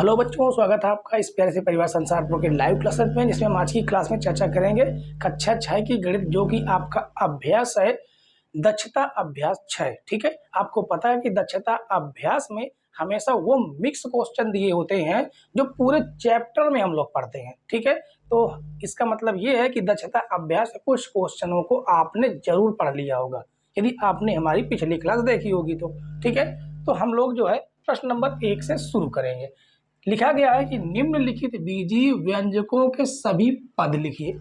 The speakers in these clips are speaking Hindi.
हेलो बच्चों, स्वागत है आपका इस प्यारे से परिवार संसार प्रो के लाइव क्लासेस में, जिसमें हम आज की क्लास में चर्चा करेंगे कक्षा 6 की गणित, जो कि आपका अभ्यास है दक्षता अभ्यास 6। ठीक है, आपको पता है कि दक्षता अभ्यास में हमेशा वो मिक्स क्वेश्चन दिए होते हैं जो पूरे चैप्टर में हम लोग पढ़ते हैं। ठीक है, तो इसका मतलब ये है कि दक्षता अभ्यास कुछ क्वेश्चनों को आपने जरूर पढ़ लिया होगा, यदि आपने हमारी पिछली क्लास देखी होगी तो। ठीक है, तो हम लोग जो है प्रश्न नंबर 1 से शुरू करेंगे। लिखा गया है कि निम्नलिखित बीजीय व्यंजकों के सभी पद लिखिए।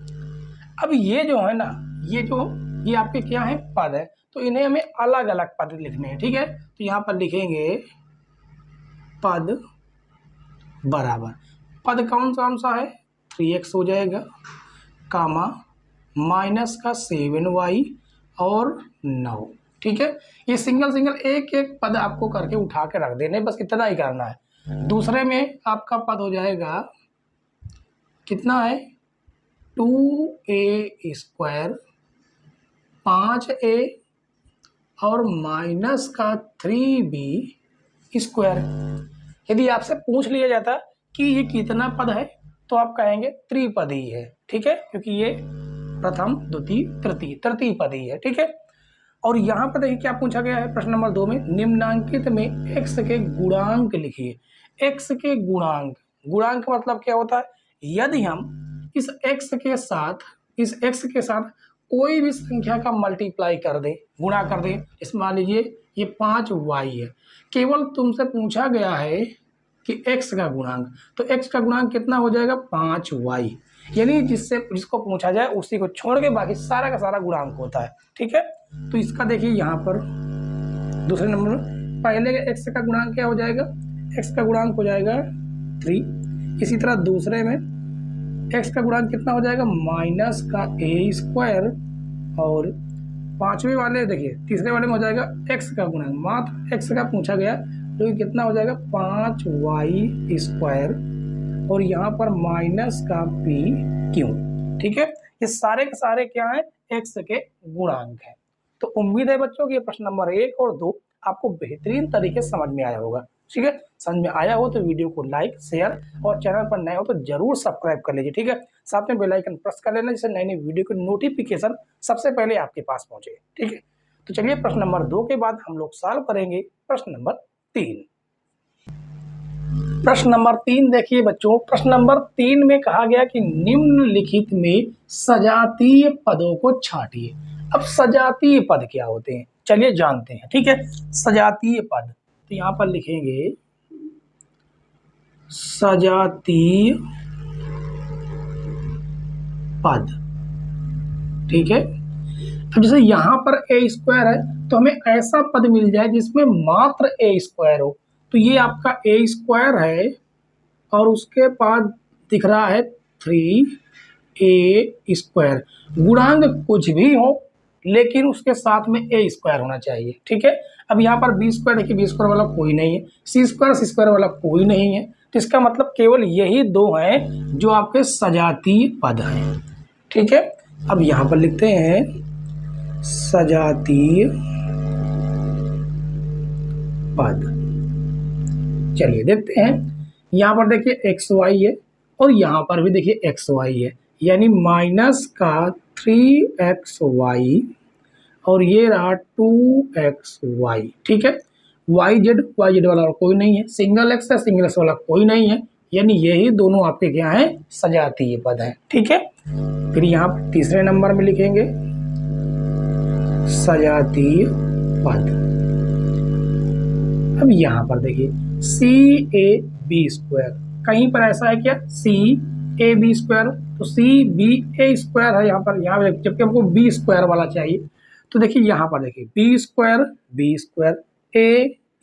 अब ये जो है ना, ये आपके क्या है, पद है, तो इन्हें हमें अलग अलग पद लिखने हैं। ठीक है, तो यहाँ पर लिखेंगे पद बराबर, पद कौन सा है, 3x हो जाएगा, कामा माइनस का 7y और 9। ठीक है, ये सिंगल एक एक पद आपको करके उठा के रख देने, बस इतना ही करना है। दूसरे में आपका पद हो जाएगा, कितना है, 2a स्क्वायर 5a और माइनस का 3b स्क्वायर। यदि आपसे पूछ लिया जाता कि ये कितना पद है तो आप कहेंगे त्रिपदी है। ठीक है, क्योंकि ये प्रथम द्वितीय तृतीय पदी है। ठीक है, और यहाँ पर देखिए क्या पूछा गया है प्रश्न नंबर 2 में, निम्नांकित में x के गुणांक लिखिए। x के गुणांक मतलब क्या होता है, यदि हम इस x के साथ कोई भी संख्या का मल्टीप्लाई कर दें, गुणा कर दें, इसमें मान लीजिए ये 5y है, केवल तुमसे पूछा गया है कि x का गुणांक, तो x का गुणांक कितना हो जाएगा, 5y। यानी जिसको पूछा जाए उसी को छोड़ के बाकी सारा का सारा गुणांक होता है। ठीक है, तो इसका देखिए यहाँ पर दूसरे नंबर में पहले के x का गुणांक क्या हो जाएगा, x का गुणांक हो जाएगा 3। इसी तरह दूसरे में x का गुणांक कितना हो जाएगा, माइनस का a स्क्वायर, और पांचवें वाले देखिए तीसरे वाले में हो जाएगा x का गुणांक, मात्र x का पूछा गया, जो कि कितना हो जाएगा 5y स्क्वायर, और यहाँ पर माइनस का pq। ठीक है, ये सारे के सारे क्या है, x के गुणांक है। तो उम्मीद है बच्चों कि ये प्रश्न नंबर 1 और 2 आपको बेहतरीन तरीके से समझ में आया होगा। ठीक है, समझ में आया हो तो वीडियो को लाइक, शेयर और चैनल पर नए हो तो जरूर सब्सक्राइब कर लीजिए। ठीक है, साथ में बेल आइकन प्रेस कर लेना, जिससे नई नई वीडियो की नोटिफिकेशन सबसे पहले आपके पास पहुंचे। ठीक है, तो चलिए प्रश्न नंबर 2 के बाद हम लोग सॉल्व करेंगे प्रश्न नंबर 3। प्रश्न नंबर 3 देखिए बच्चों, प्रश्न नंबर 3 में कहा गया कि निम्नलिखित में सजातीय पदों को छांटिए। अब सजातीय पद क्या होते हैं, चलिए जानते हैं। ठीक है, सजातीय पद, तो यहाँ पर लिखेंगे सजातीय पद। ठीक है, अब जैसे यहाँ पर a स्क्वायर है, तो हमें ऐसा पद मिल जाए जिसमें मात्र a स्क्वायर हो, तो ये आपका a स्क्वायर है और उसके बाद दिख रहा है 3a स्क्वायर। गुणांक कुछ भी हो लेकिन उसके साथ में a स्क्वायर होना चाहिए। ठीक है, अब यहाँ पर b स्क्वायर देखिए, b स्क्वायर वाला कोई नहीं है, c स्क्वायर वाला कोई नहीं है, तो इसका मतलब केवल यही दो हैं जो आपके सजातीय पद हैं। ठीक है, अब यहाँ पर लिखते हैं सजातीय पद। चलिए देखते हैं, यहाँ पर देखिए xy है और यहाँ पर भी देखिए xy है, यानी माइनस का 3xy और ये रहा 2xy। ठीक है, yz वाला कोई नहीं है, सिंगल x वाला कोई नहीं है, यानी यही दोनों आपके क्या हैं, सजातीय पद हैं। ठीक है, फिर यहाँ पर तीसरे नंबर में लिखेंगे सजातीय पद। अब यहाँ पर देखिए CAB स्क्वायर, कहीं पर ऐसा है क्या, CAB स्क्वायर, तो CBA स्क्वायर है यहाँ पर, जबकि हमको B स्क्वायर वाला चाहिए, तो देखिए यहाँ पर देखिए B स्क्वायर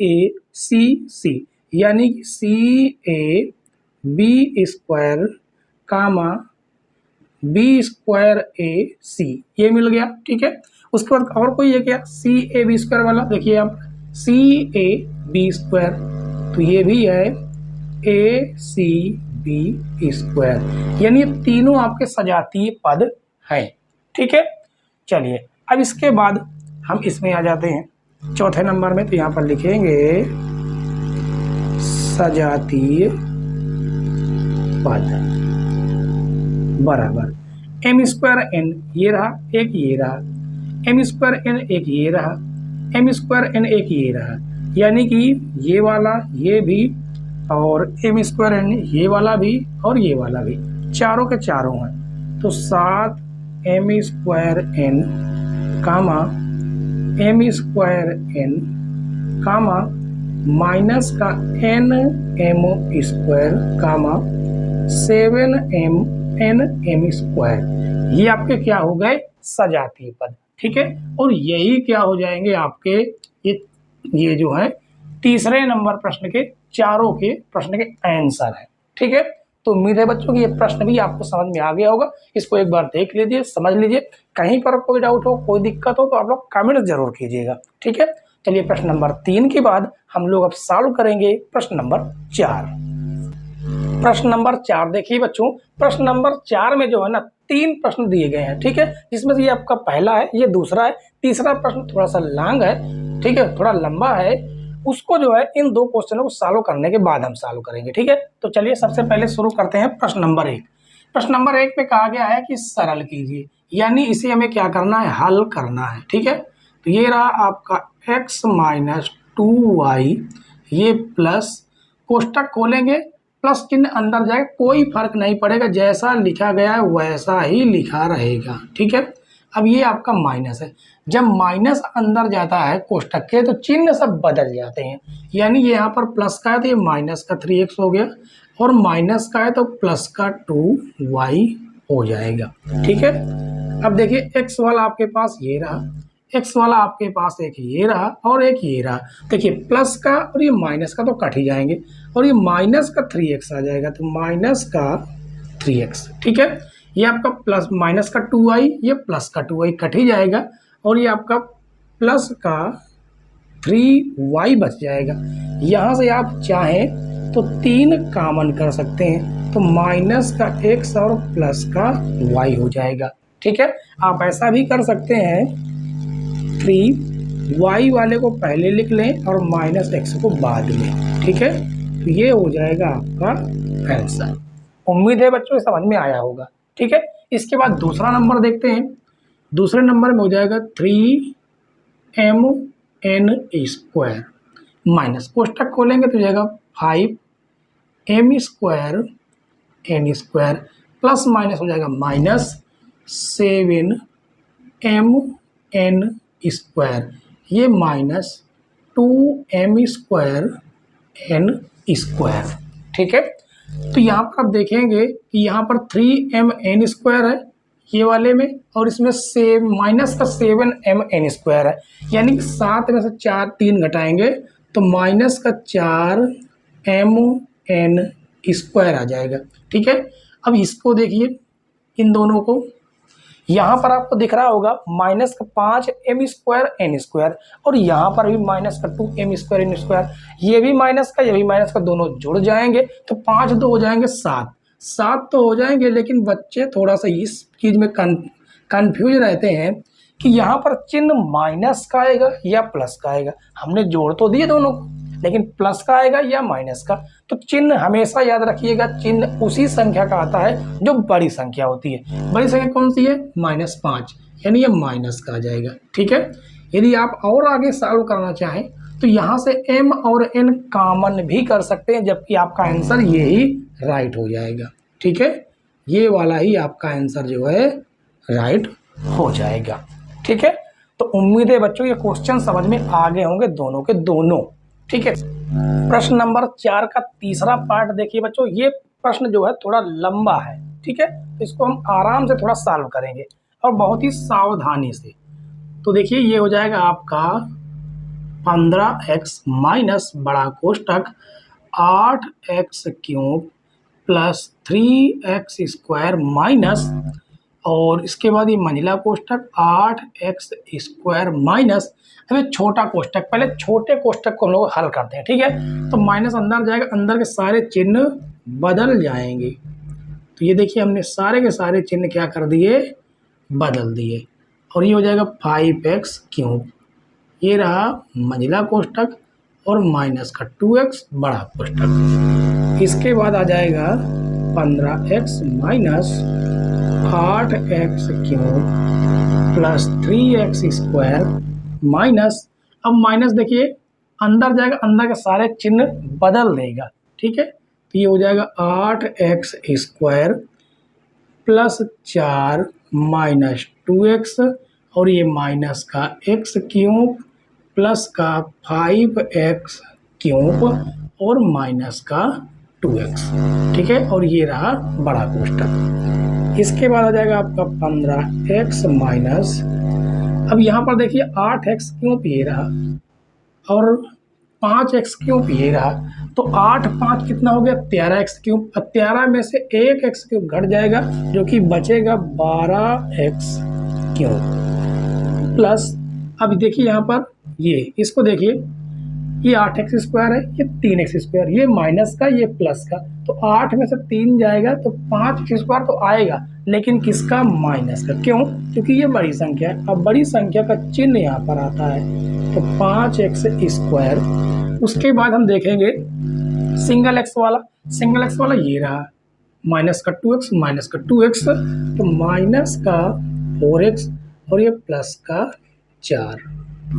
AACC, यानी CAB स्क्वायर कामा B स्क्वायर AC, ये मिल गया। ठीक है, उसके बाद और कोई है क्या, CAB स्क्वायर वाला, देखिए यहाँ पर CAB स्क्वायर, तो ये भी है ACB स्क्वायर, यानी ये तीनों आपके सजातीय पद हैं। ठीक है, चलिए अब इसके बाद हम इसमें आ जाते हैं चौथे नंबर में, तो यहाँ पर लिखेंगे सजातीय पद बराबर एम स्क्वायर एन, ये रहा एक ये रहा, एम स्क्वायर एन एक ये रहा, एम स्क्वायर एन एक ये रहा, यानी कि ये वाला ये भी और एम स्क्वायर एन ये वाला भी और ये वाला भी, चारों के चारों हैं। तो 7 m square n comma m square n comma minus का n m square comma 7 m n m square, ये आपके क्या हो गए सजातीय पद। ठीक है, और यही क्या हो जाएंगे आपके ये जो है तीसरे नंबर प्रश्न के चारों के प्रश्न के आंसर है। ठीक है, तो उम्मीद है बच्चों कि ये प्रश्न भी आपको समझ में आ गया होगा। इसको एक बार देख लीजिए, समझ लीजिए, कहीं पर कोई डाउट हो कोई दिक्कत हो तो आप लोग कमेंट जरूर कीजिएगा। ठीक है, चलिए प्रश्न नंबर 3 के बाद हम लोग अब सॉल्व करेंगे प्रश्न नंबर 4। प्रश्न नंबर 4 देखिए बच्चों, प्रश्न नंबर 4 में जो है ना 3 प्रश्न दिए गए हैं। ठीक है, जिसमें से ये आपका पहला है, ये दूसरा है, तीसरा प्रश्न थोड़ा सा लॉन्ग है। ठीक है, थोड़ा लंबा है, उसको जो है इन 2 क्वेश्चनों को सॉल्व करने के बाद हम सॉल्व करेंगे। ठीक है, तो चलिए सबसे पहले शुरू करते हैं प्रश्न नंबर 1। प्रश्न नंबर 1 में कहा गया है कि सरल कीजिए, यानी इसे हमें क्या करना है, हल करना है। ठीक है, तो ये रहा आपका x माइनस 2y, ये प्लस कोष्टक खोलेंगे, प्लस चिन्ह अंदर जाएगा, कोई फर्क नहीं पड़ेगा, जैसा लिखा गया है वैसा ही लिखा रहेगा। ठीक है, अब ये आपका माइनस है, जब माइनस अंदर जाता है कोष्टक के तो चिन्ह सब बदल जाते हैं, यानी ये यहाँ पर प्लस का है तो ये माइनस का 3x हो गया, और माइनस का है तो प्लस का 2y हो जाएगा। ठीक है, अब देखिए x वाला आपके पास ये रहा, x वाला आपके पास एक ये रहा और एक ये रहा। देखिए प्लस का और ये माइनस का तो कट ही जाएंगे, और ये माइनस का 3x आ जाएगा, तो माइनस का 3x। ठीक है, ये आपका प्लस माइनस का 2y, ये प्लस का 2y कट ही जाएगा, और ये आपका प्लस का 3y बच जाएगा। यहाँ से आप चाहें तो 3 कॉमन कर सकते हैं, तो माइनस का x और प्लस का y हो जाएगा। ठीक है, आप ऐसा भी कर सकते हैं, 3y वाले को पहले लिख लें और माइनस x को बाद में। ठीक है, तो ये हो जाएगा आपका आंसर। उम्मीद है बच्चों समझ में आया होगा। ठीक है, इसके बाद दूसरा नंबर देखते हैं। दूसरे नंबर में हो जाएगा 3mn स्क्वायर माइनस कोष्टक खोलेंगे तो जाएगा 5m square n square plus minus हो जाएगा माइनस 7mn स्क्वायर, ये minus 2m square n square. ठीक है, तो यहाँ पर आप देखेंगे कि यहाँ पर 3mn स्क्वायर है ये वाले में, और इसमें माइनस का 7mn स्क्वायर है, यानी कि 7 में से 3 घटाएंगे तो माइनस का 4mn स्क्वायर आ जाएगा। ठीक है, अब इसको देखिए, इन दोनों को यहाँ पर आपको दिख रहा होगा माइनस का 5m स्क्वायर n स्क्वायर, और यहाँ पर भी माइनस का 2m स्क्वायर n स्क्वायर, ये भी माइनस का ये भी माइनस का, दोनों जुड़ जाएंगे तो 5 2 हो जाएंगे 7 तो हो जाएंगे। लेकिन बच्चे थोड़ा सा इस चीज़ में कंफ्यूज रहते हैं कि यहाँ पर चिन्ह माइनस का आएगा या प्लस का आएगा। हमने जोड़ तो दिए दोनों को, लेकिन प्लस का आएगा या माइनस का। तो चिन्ह हमेशा याद रखिएगा, चिन्ह उसी संख्या का आता है जो बड़ी संख्या होती है। बड़ी संख्या कौन सी है, -5, यानी ये माइनस का आ जाएगा। ठीक है, यदि आप और आगे सॉल्व करना चाहें तो यहाँ से m और n कॉमन भी कर सकते हैं, जबकि आपका आंसर यही राइट हो जाएगा। ठीक है, ये वाला ही आपका आंसर जो है राइट हो जाएगा। ठीक है, तो उम्मीद है बच्चों ये क्वेश्चन समझ में आ गए होंगे दोनों के दोनों। ठीक है, प्रश्न नंबर 4 का तीसरा पार्ट देखिए बच्चों, ये प्रश्न जो है थोड़ा लंबा है। ठीक है, इसको हम आराम से थोड़ा सॉल्व करेंगे और बहुत ही सावधानी से। तो देखिए ये हो जाएगा आपका 15x माइनस बड़ा कोष्टक 8x cube plus 3x square minus, और इसके बाद ये मंझला कोष्टक 8x स्क्वायर माइनस, अभी छोटा कोष्टक, पहले छोटे कोष्टक को हम लोग हल करते हैं। ठीक है, तो माइनस अंदर जाएगा, अंदर के सारे चिन्ह बदल जाएंगे। तो ये देखिए हमने सारे के सारे चिन्ह क्या कर दिए, बदल दिए, और ये हो जाएगा 5x क्यूब, ये रहा मंझला कोष्टक, और माइनस का 2x बड़ा कोष्टक। इसके बाद आ जाएगा 15x minus 8x cube plus 3x square minus, अब माइनस देखिए अंदर जाएगा, अंदर के सारे चिन्ह बदल देगा, ठीक है। तो ये हो जाएगा 8x square plus 4 minus 2x और ये माइनस का x क्यूब प्लस का 5x क्यूब और माइनस का 2x, ठीक है। और ये रहा बड़ा कोष्टक। इसके बाद आ जाएगा आपका 15x माइनस, अब यहाँ पर देखिए 8x क्यूब ये रहा और 5x क्यूब ये रहा, तो 8 5 कितना हो गया 13x क्यूब। अब 13 में से एक x क्यूब घट जाएगा जो कि बचेगा 12x क्यूब प्लस, अब देखिए यहाँ पर ये इसको देखिए, ये 8x स्क्वायर है, ये 3x स्क्वायर, ये माइनस का ये प्लस का, तो 8 में से 3 जाएगा तो 5x स्क्वायर तो आएगा, लेकिन किसका माइनस का, क्यों, क्योंकि ये बड़ी संख्या है। अब बड़ी संख्या का चिन्ह यहाँ पर आता है तो 5x स्क्वायर। उसके बाद हम देखेंगे सिंगल x वाला, सिंगल x वाला ये रहा माइनस का 2x माइनस का 2x, तो माइनस का 4x और ये प्लस का 4,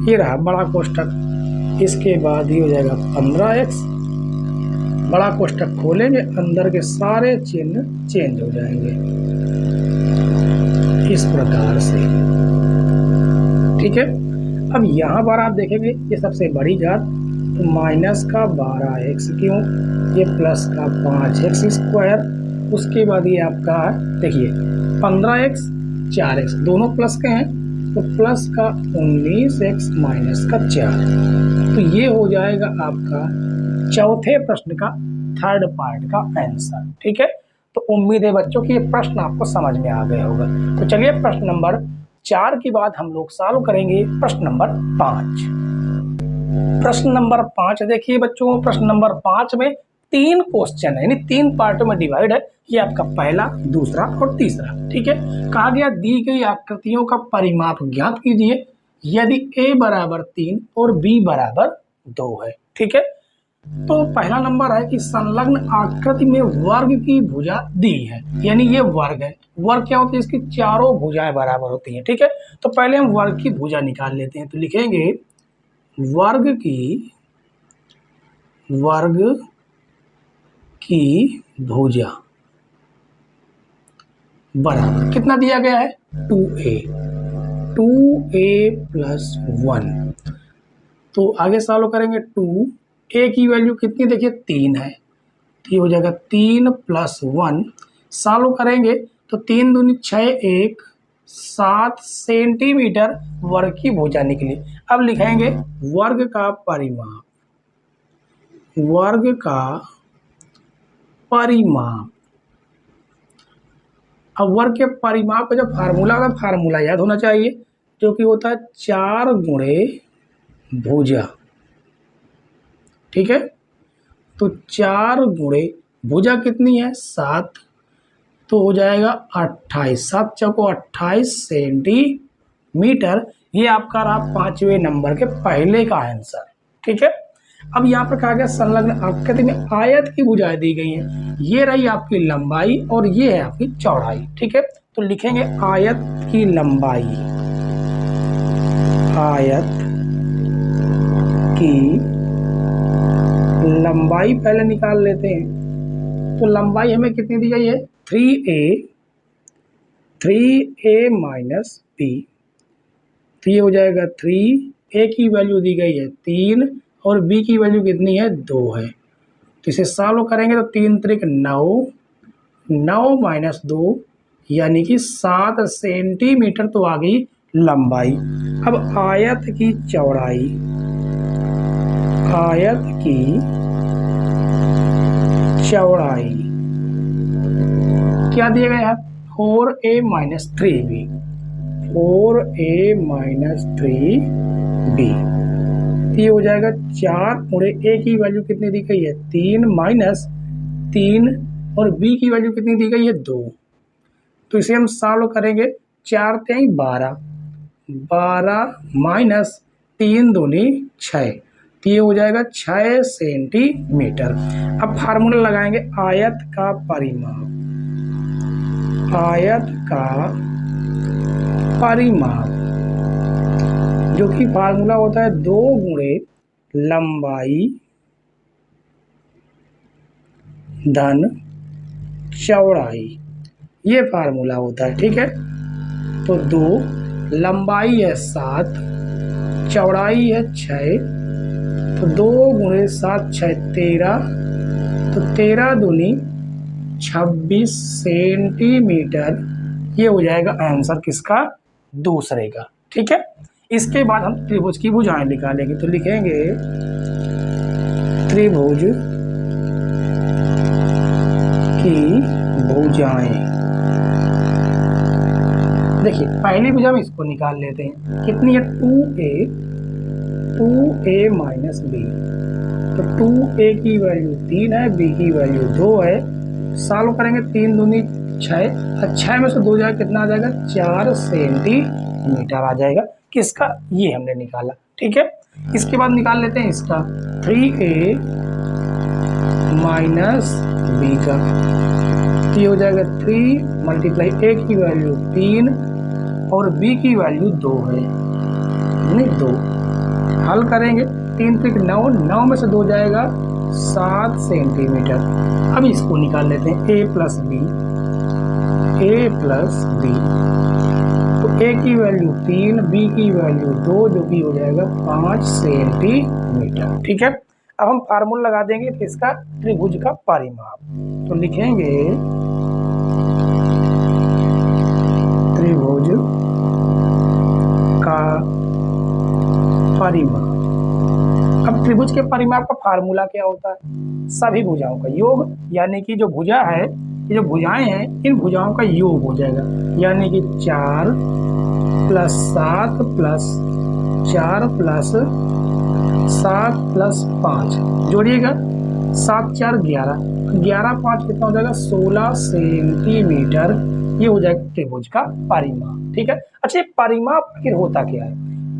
ये रहा बड़ा कोष्टक। इसके बाद ही हो जाएगा 15x, बड़ा कोष्टक खोलेंगे, अंदर के सारे चिन्ह चेंज हो जाएंगे इस प्रकार से, ठीक है। अब यहाँ पर आप देखेंगे ये सबसे बड़ी घात, तो माइनस का 12x क्यूब, ये प्लस का 5x स्क्वायर, उसके बाद ये आपका देखिए 15x 4x दोनों प्लस के हैं, तो प्लस का 19x माइनस का 4, तो ये हो जाएगा आपका चौथे प्रश्न का थर्ड पार्ट का आंसर, ठीक है। तो उम्मीद है बच्चों कि ये प्रश्न आपको समझ में आ गया होगा। तो चलिए प्रश्न नंबर 4 के बाद हम लोग सॉल्व करेंगे प्रश्न नंबर 5। प्रश्न नंबर 5 देखिए बच्चों, प्रश्न नंबर 5 में 3 क्वेश्चन है, यानी 3 पार्टों में डिवाइड है। ये आपका पहला, दूसरा और तीसरा, ठीक है। कहा गया दी गई आकृतियों का परिमाप ज्ञात कीजिए यदि a बराबर 3 और b बराबर 2 है, ठीक है। तो पहला नंबर है कि संलग्न आकृति में वर्ग की भुजा दी है, यानी ये वर्ग है। वर्ग क्या होती है, इसकी चारों भुजाएं बराबर होती हैं, ठीक है। तो पहले हम वर्ग की भुजा निकाल लेते हैं, तो लिखेंगे वर्ग की भुजा बराबर कितना दिया गया है 2a प्लस 1। तो आगे सॉल्व करेंगे, 2a की वैल्यू कितनी देखिए 3 है, तो ये हो जाएगा 3 प्लस 1। सॉल्व करेंगे तो 3 दूनी 6, 1 7 सेंटीमीटर वर्ग की भुजा निकली। अब लिखेंगे वर्ग का परिमाप, वर्ग का परिमाप। अब वर्ग के परिमाप का जो फार्मूला का फार्मूला याद होना चाहिए, जो कि होता है 4 गुणे भुजा, ठीक है। तो 4 गुणे भुजा कितनी है 7, तो हो जाएगा 28, 7 चौको 28 सेंटीमीटर। ये आपका रहा 5वें नंबर के पहले का आंसर, ठीक है। अब यहाँ पर कहा गया संलग्न आकृति में आयत की भुजाएं दी गई हैं, ये रही आपकी लंबाई और ये है आपकी चौड़ाई, ठीक है। तो लिखेंगे आयत की लंबाई, आयत की लंबाई पहले निकाल लेते हैं। तो लंबाई हमें कितनी दी गई है 3a माइनस b, तो ये हो जाएगा 3a की वैल्यू दी गई है 3 और b की वैल्यू कितनी है 2 है। तो इसे सॉल्व करेंगे तो 3 त्रिक 9, 9 माइनस 2 यानी कि 7 सेंटीमीटर तो आ गई लंबाई। अब आयत की चौड़ाई, आयत की चौड़ाई क्या दिया गया है 4a minus 3b, 4a minus 3b, ये हो जाएगा 4 गुणे a की वैल्यू कितनी दी गई है 3 माइनस 3 और b की वैल्यू कितनी दी गई है 2। तो इसे हम सॉल्व करेंगे, 4 3 12 माइनस 3 दूनी 6, तो ये हो जाएगा 6 सेंटीमीटर। अब फार्मूला लगाएंगे आयत का परिमाप। आयत का परिमाप जो कि फार्मूला होता है 2 गुणे लंबाई धन चौड़ाई, ये फार्मूला होता है। ठीक है, तो 2 लंबाई है 7, चौड़ाई है 6, तो 2 गुणे 7 6 13, तो 13 दूनी 26 सेंटीमीटर। ये हो जाएगा आंसर किसका? दूसरे का। ठीक है, इसके बाद हम त्रिभुज की भुजाएं निकालेंगे। तो लिखेंगे त्रिभुज की भुजाएं। देखिए पहली भुजा में इसको निकाल लेते हैं, कितनी है? 2a minus b। तो 2a की वैल्यू 3 है, b की वैल्यू 2 है। सॉल्व करेंगे, 3 दूनी 6, 6 में से 2 जाएगा, कितना आ जाएगा? 4 सेंटीमीटर आ जाएगा। किसका? ये हमने निकाला। ठीक है, इसके बाद निकाल लेते हैं इसका 3a माइनस b का। तो ये हो जाएगा 3 मल्टीप्लाई a की वैल्यू 3 और b की वैल्यू 2 है, नहीं 2। हल करेंगे, 3 3 9, 9 में से 2 जाएगा 7 सेंटीमीटर। अब इसको निकाल लेते हैं a प्लस b। तो a की वैल्यू 3, b की वैल्यू 2, जो कि हो जाएगा 5 सेंटीमीटर। ठीक है, अब हम फार्मूला लगा देंगे इसका त्रिभुज का परिमाप। तो लिखेंगे त्रिभुज का परिमाप। अब त्रिभुज के परिमाप का फार्मूला क्या होता है? सभी भुजाओं का योग, यानी कि जो भुजा है, ये जो भुजाएं हैं, इन भुजाओं का योग हो जाएगा, यानी कि 4 + 7 + 4 + 7 + 5 जोड़िएगा, 7 4 11, 11 5 कितना हो जाएगा? 16 सेंटीमीटर। ये हो जाएगा त्रिभुज का परिमाप। ठीक है, अच्छा, परिमाप आखिर होता क्या है?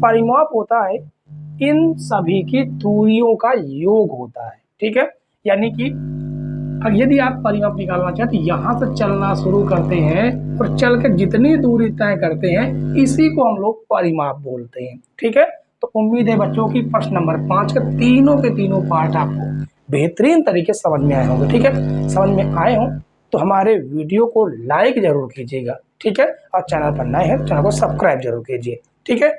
परिमाप होता है इन सभी की दूरियों का योग होता है। ठीक है, यानी कि यदि आप परिमाप निकालना चाहते तो यहाँ से चलना शुरू करते हैं और चल के जितनी दूरी तय करते हैं, इसी को हम लोग परिमाप बोलते हैं। ठीक है, तो उम्मीद है बच्चों की प्रश्न नंबर 5 के तीनों पार्ट आपको बेहतरीन तरीके से समझ में आए होंगे। ठीक है, समझ में आए हों तो हमारे वीडियो को लाइक जरूर कीजिएगा। ठीक है, और चैनल पर नए हैं तो चैनल को सब्सक्राइब जरूर कीजिए। ठीक है,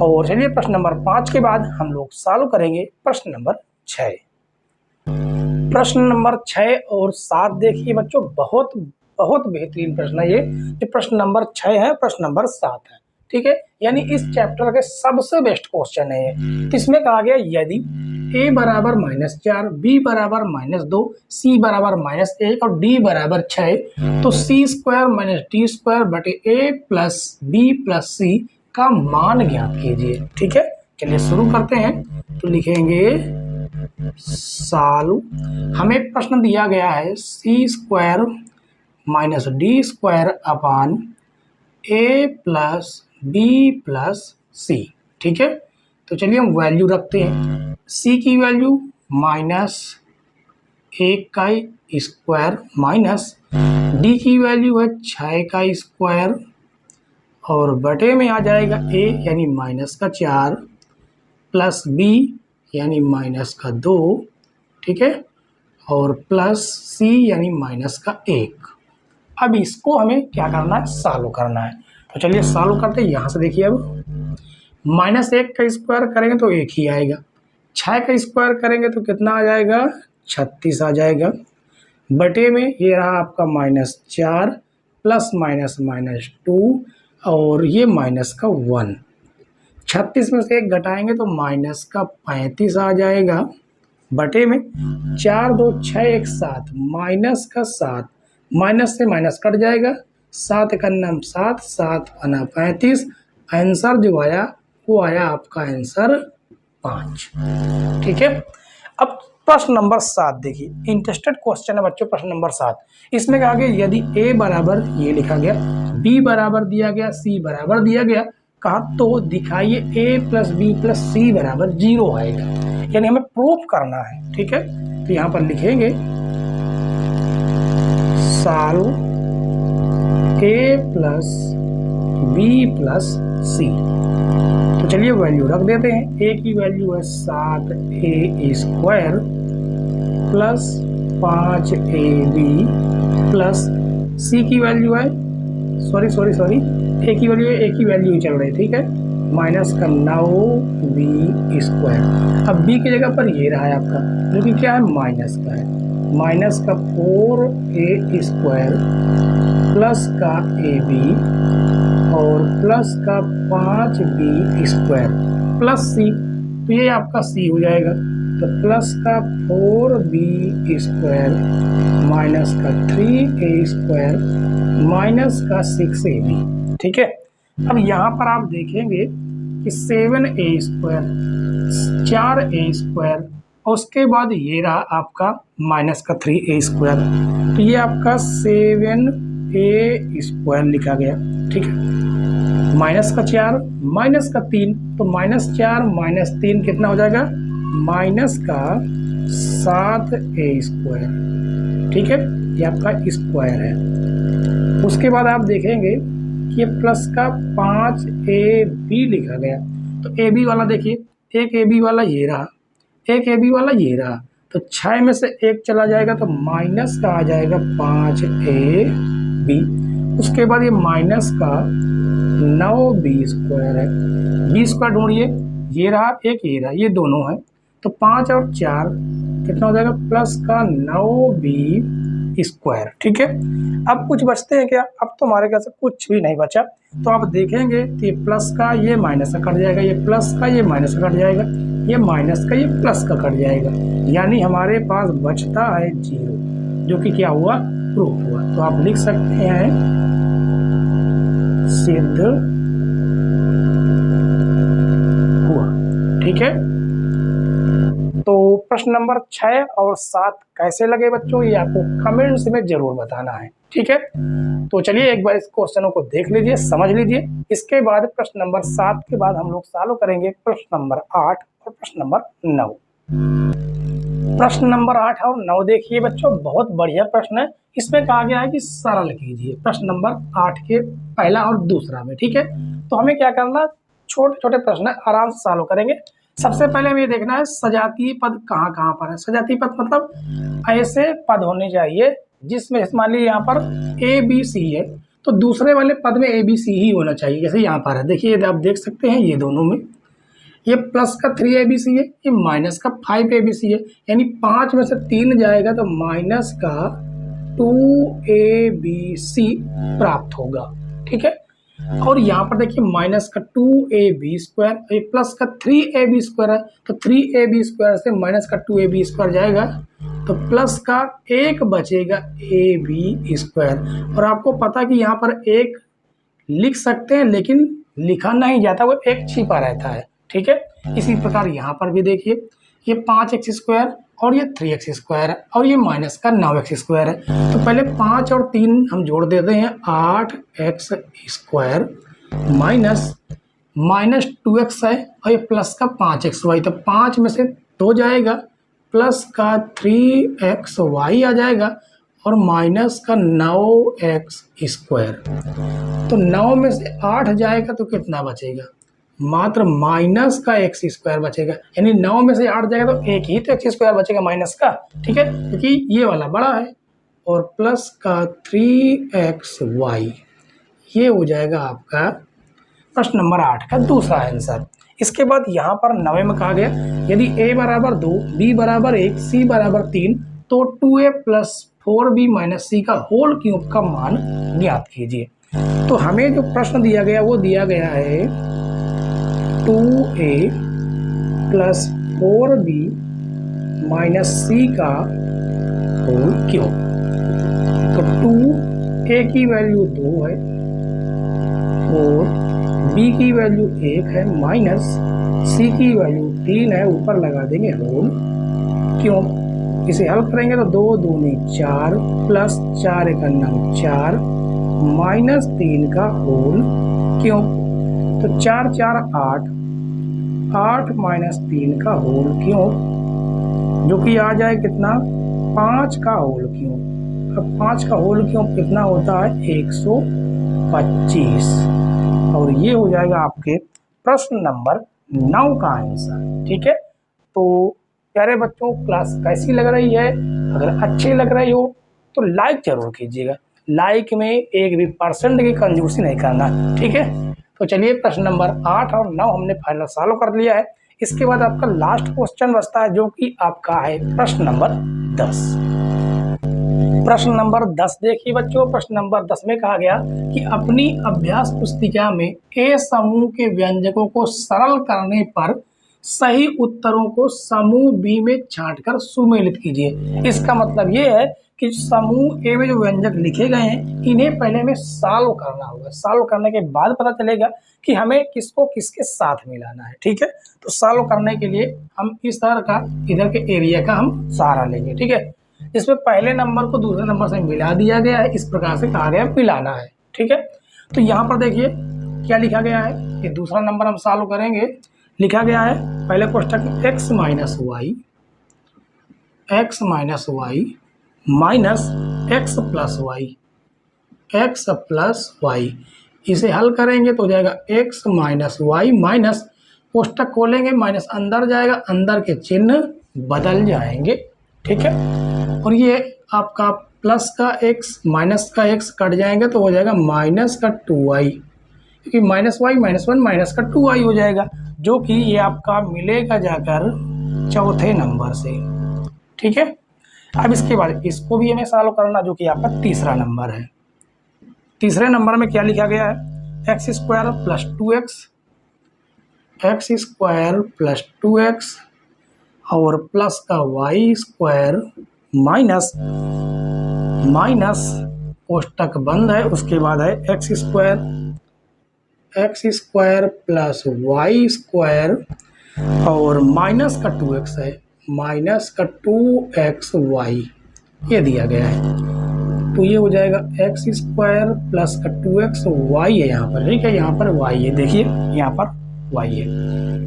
और चलिए प्रश्न नंबर 5 के बाद हम लोग सॉल्व करेंगे प्रश्न नंबर 6। प्रश्न नंबर 6 और 7 देखिए बच्चों, बहुत बहुत बेहतरीन प्रश्न है ये प्रश्न नंबर 6 है, प्रश्न नंबर 7 है। ठीक है, यानी इस चैप्टर के सबसे बेस्ट क्वेश्चन है ये। इसमें कहा गया यदि a बराबर -4, b बराबर -2, c बराबर -1 और d बराबर 6, तो c² - d² बटे a plus b plus c का मान ज्ञात कीजिए। ठीक है, चलिए शुरू करते हैं। तो लिखेंगे सॉल्व। हमें प्रश्न दिया गया है c² - d² upon a plus b plus c। ठीक है, तो चलिए हम वैल्यू रखते हैं। c की वैल्यू -1 का स्क्वायर माइनस d की वैल्यू है 6 का स्क्वायर और बटे में आ जाएगा a यानी -4 प्लस b यानी -2। ठीक है, और प्लस c यानी -1। अब इसको हमें क्या करना है? सॉल्व करना है। तो चलिए सॉल्व करते हैं। यहाँ से देखिए, अब -1 का स्क्वायर करेंगे तो 1 ही आएगा, 6 का स्क्वायर करेंगे तो कितना आ जाएगा? 36 आ जाएगा। बटे में ये रहा आपका -4 प्लस -2 और ये -1। 36 में से 1 घटाएंगे तो -35 आ जाएगा। बटे में 4 2 6 1 7 -7, माइनस से माइनस कट जाएगा, 7 × 9 7, 7 × 35। आंसर जो आया वो आया आपका आंसर 5। ठीक है, अब प्रश्न नंबर 7 देखिए, इंटरेस्टेड क्वेश्चन है बच्चों। प्रश्न नंबर 7, इसमें कहा गया यदि a बराबर, ये लिखा गया, b बराबर दिया गया, c बराबर दिया गया, कहा तो दिखाइए a plus b plus c बराबर 0 आएगा। यानी हमें प्रूफ करना है। ठीक है, तो यहाँ पर लिखेंगे solve a plus b plus c. तो चलिए वैल्यू रख देते हैं। a की वैल्यू है 7a² plus 5ab plus c की वैल्यू है सॉरी a की वैल्यू है, a की वैल्यू ही चल रही, ठीक है, माइनस का 9b²। अब b की जगह पर ये रहा है आपका, जो कि क्या है, माइनस का है, माइनस का 4a² प्लस का ab और प्लस का 5b² प्लस c। तो ये आपका c हो जाएगा, तो प्लस का 4b² माइनस का 3a² माइनस का 6ab। ठीक है, अब यहाँ पर आप देखेंगे कि 7a² 4a² और उसके बाद ये रहा आपका माइनस का 3a²। तो ये आपका 7a² लिखा गया। ठीक है, माइनस का 4 माइनस का 3, तो -4 - 3 कितना हो जाएगा, माइनस का 7a²। ठीक है, ये आपका स्क्वायर है। उसके बाद आप देखेंगे कि ये प्लस का 5ab लिखा गया। तो ab वाला देखिए, एक ab वाला ये रहा, एक ab वाला ये रहा, तो 6 में से 1 चला जाएगा तो माइनस का आ जाएगा 5ab। उसके बाद ये माइनस का 9b² है, b² ढूंढिए, ये रहा एक, ये रहा, ये दोनों है, तो 5 और 4 कितना हो जाएगा, प्लस का 9b²। ठीक है, अब कुछ बचते हैं क्या, अब तो हमारे पास कुछ भी नहीं बचा। तो आप देखेंगे कि ये प्लस का ये माइनस का कट जाएगा, ये प्लस का ये माइनस का कट जाएगा, ये माइनस का ये प्लस का कट जाएगा, यानी हमारे पास बचता है 0, जो कि क्या हुआ, प्रूफ हुआ। तो आप लिख सकते हैं सिद्ध हुआ। ठीक है, तो प्रश्न नंबर 6 और 7 कैसे लगे बच्चों, ये आपको कमेंट्स में जरूर बताना है। ठीक है, तो चलिए एक बार इस क्वेश्चनों को देख लीजिए, समझ लीजिए। इसके बाद प्रश्न नंबर 7 के बाद हम लोग सॉल्व करेंगे प्रश्न नंबर 8 और प्रश्न नंबर 9। प्रश्न नंबर 8 और 9 देखिए बच्चों, बहुत बढ़िया प्रश्न है। इसमें कहा गया है कि सरल कीजिए, प्रश्न नंबर 8 के पहला और दूसरा में। ठीक है, तो हमें क्या करना, छोटे छोटे प्रश्न आराम से सॉल्व करेंगे। सबसे पहले हमें देखना है सजातीय पद कहाँ कहाँ पर है। सजातीय पद मतलब ऐसे पद होने चाहिए जिसमें मान लीजिए यहाँ पर ABC है, तो दूसरे वाले पद में ABC ही होना चाहिए। जैसे यहाँ पर है, देखिए आप देख सकते हैं, ये दोनों में ये प्लस का 3ABC है, ये माइनस का 5ABC है, यानी 5 में से 3 जाएगा तो माइनस का 2ABC प्राप्त होगा। ठीक है, और यहाँ पर देखिए माइनस का 2AB², ये प्लस का 3AB² है, तो 3AB² से माइनस का 2AB² जाएगा तो प्लस का 1 बचेगा AB²। और आपको पता कि यहाँ पर 1 लिख सकते हैं लेकिन लिखा नहीं जाता, वो 1 छिपा रहता है। ठीक है, इसी प्रकार यहाँ पर भी देखिए, ये 5x² और ये 3x² और ये माइनस का 9x² है। तो पहले 5 और 3 हम जोड़ देते हैं, 8x² माइनस 2x है और ये प्लस का 5xy, तो 5 में से 2 जाएगा, प्लस का 3xy आ जाएगा और माइनस का 9x²। तो 9 में से 8 जाएगा तो कितना बचेगा, मात्र माइनस का x² बचेगा, यानी 9 में से 8 जाएगा तो एक ही तो x² बचेगा माइनस का। ठीक है, क्योंकि ये वाला बड़ा है, और प्लस का 3xy, ये हो जाएगा आपका प्रश्न नंबर 8 का दूसरा आंसर। इसके बाद यहाँ पर 9 में कहा गया यदि a बराबर 2, b बराबर 1, c बराबर 3 तो 2a + 4b - c का होल क्यूब का मान ज्ञात कीजिए। तो हमें जो प्रश्न दिया गया वो दिया गया है 2a + 4b - c का होल क्यूब। तो 2a की वैल्यू 2 है, 4b की वैल्यू 1 है, माइनस c की वैल्यू 3 है, ऊपर लगा देंगे होल क्यूब। इसे हल करेंगे तो 2 दूनी 4 प्लस 4 × 9 4 माइनस 3 का होल क्यूब। तो 4 4 8 8 माइनस 3 का होल क्यूब, जो कि आ जाए कितना 5 का होल क्यूब। अब 5 का होल क्यूब कितना होता है 125, और ये हो जाएगा आपके प्रश्न नंबर 9 का आंसर। ठीक है, तो प्यारे बच्चों क्लास कैसी लग रही है? अगर अच्छी लग रही हो तो लाइक जरूर कीजिएगा। लाइक में एक भी % की कंजूसी नहीं करना, ठीक है। तो चलिए प्रश्न नंबर 8 और 9 हमने फाइनल सॉल्व कर लिया है। इसके बाद आपका लास्ट क्वेश्चन बचता है, जो कि आपका है प्रश्न नंबर 10। प्रश्न नंबर 10 देखिए बच्चों, प्रश्न नंबर 10 में कहा गया कि अपनी अभ्यास पुस्तिका में ए समूह के व्यंजकों को सरल करने पर सही उत्तरों को समूह बी में छांटकर सुमेलित कीजिए। इसका मतलब ये है कि समूह ए में जो व्यंजक लिखे गए हैं इन्हें पहले में सॉल्व करना होगा। सॉल्व करने के बाद पता चलेगा कि हमें किसको किसके साथ मिलाना है। ठीक है, तो सॉल्व करने के लिए हम इस तरह का इधर के एरिया का हम सहारा लेंगे। ठीक है, इसमें पहले नंबर को दूसरे नंबर से मिला दिया गया है, इस प्रकार से कहा गया मिलाना है। ठीक है, तो यहाँ पर देखिए क्या लिखा गया है, ये दूसरा नंबर हम सॉल्व करेंगे। लिखा गया है पहले कोष्टक x minus Y minus x plus Y, इसे हल करेंगे तो हो जाएगा x माइनस वाई माइनस, कोष्टक खोलेंगे माइनस अंदर जाएगा, अंदर के चिन्ह बदल जाएंगे। ठीक है, और ये आपका प्लस का x माइनस का x कट जाएंगे तो हो जाएगा माइनस का 2y, क्योंकि माइनस वाई माइनस 1 माइनस का 2y हो जाएगा, जो कि ये आपका मिलेगा जाकर चौथे नंबर से। ठीक है, अब इसके बाद इसको भी हमें सॉल्व करना, जो कि आपका तीसरा नंबर है। तीसरे नंबर में क्या लिखा गया है, एक्स स्क्वायर प्लस 2x और प्लस का वाई स्क्वायर माइनस कोष्टक बंद है, उसके बाद है X square plus Y square और माइनस का 2x है, माइनस का 2xy, ये दिया गया है। तो ये हो जाएगा एक्स स्क्वायर प्लस का 2xy है यहाँ पर। ठीक है, यहाँ पर y है, देखिए यहाँ पर y है,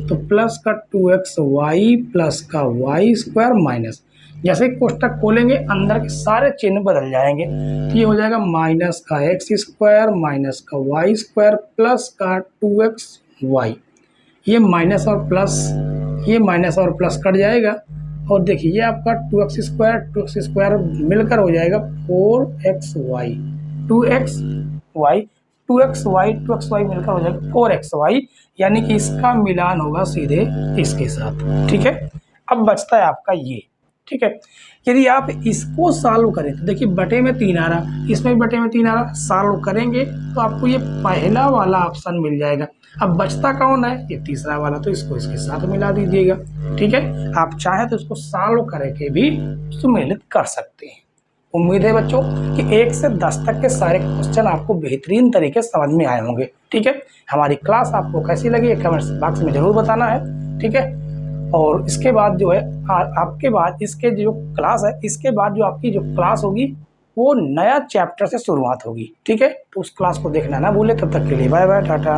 तो प्लस का 2xy प्लस का वाई स्क्वायर माइनस, जैसे कोष्टक खोलेंगे अंदर के सारे चिन्ह बदल जाएंगे, तो ये हो जाएगा माइनस का एक्स स्क्वायर माइनस का वाई स्क्वायर प्लस का 2xy, ये माइनस और प्लस कट जाएगा, और देखिए ये आपका 2x स्क्वायर मिलकर हो जाएगा 4xy, 2xy मिलकर हो जाएगा 4xy, यानी कि इसका मिलान होगा सीधे इसके साथ। ठीक है, अब बचता है आपका ये। ठीक है, यदि आप इसको सॉल्व करें तो देखिए बटे में 3 आ रहा, इसमें भी बटे में 3 आ रहा, सॉल्व करेंगे तो आपको ये पहला वाला ऑप्शन मिल जाएगा। अब बचता कौन है, ये तीसरा वाला, तो इसको इसके साथ मिला दीजिएगा। ठीक है, आप चाहे तो इसको सॉल्व करके भी सुमेलित कर सकते हैं। उम्मीद है बच्चों कि 1 से 10 तक के सारे क्वेश्चन आपको बेहतरीन तरीके से समझ में आए होंगे। ठीक है, हमारी क्लास आपको कैसी लगी कमेंट्स बॉक्स में जरूर बताना है। ठीक है, और इसके बाद जो है आपके बाद इसके जो क्लास है, इसके बाद जो आपकी जो क्लास होगी वो नया चैप्टर से शुरुआत होगी। ठीक है, तो उस क्लास को देखना ना भूले। तब तक के लिए बाय बाय, टाटा।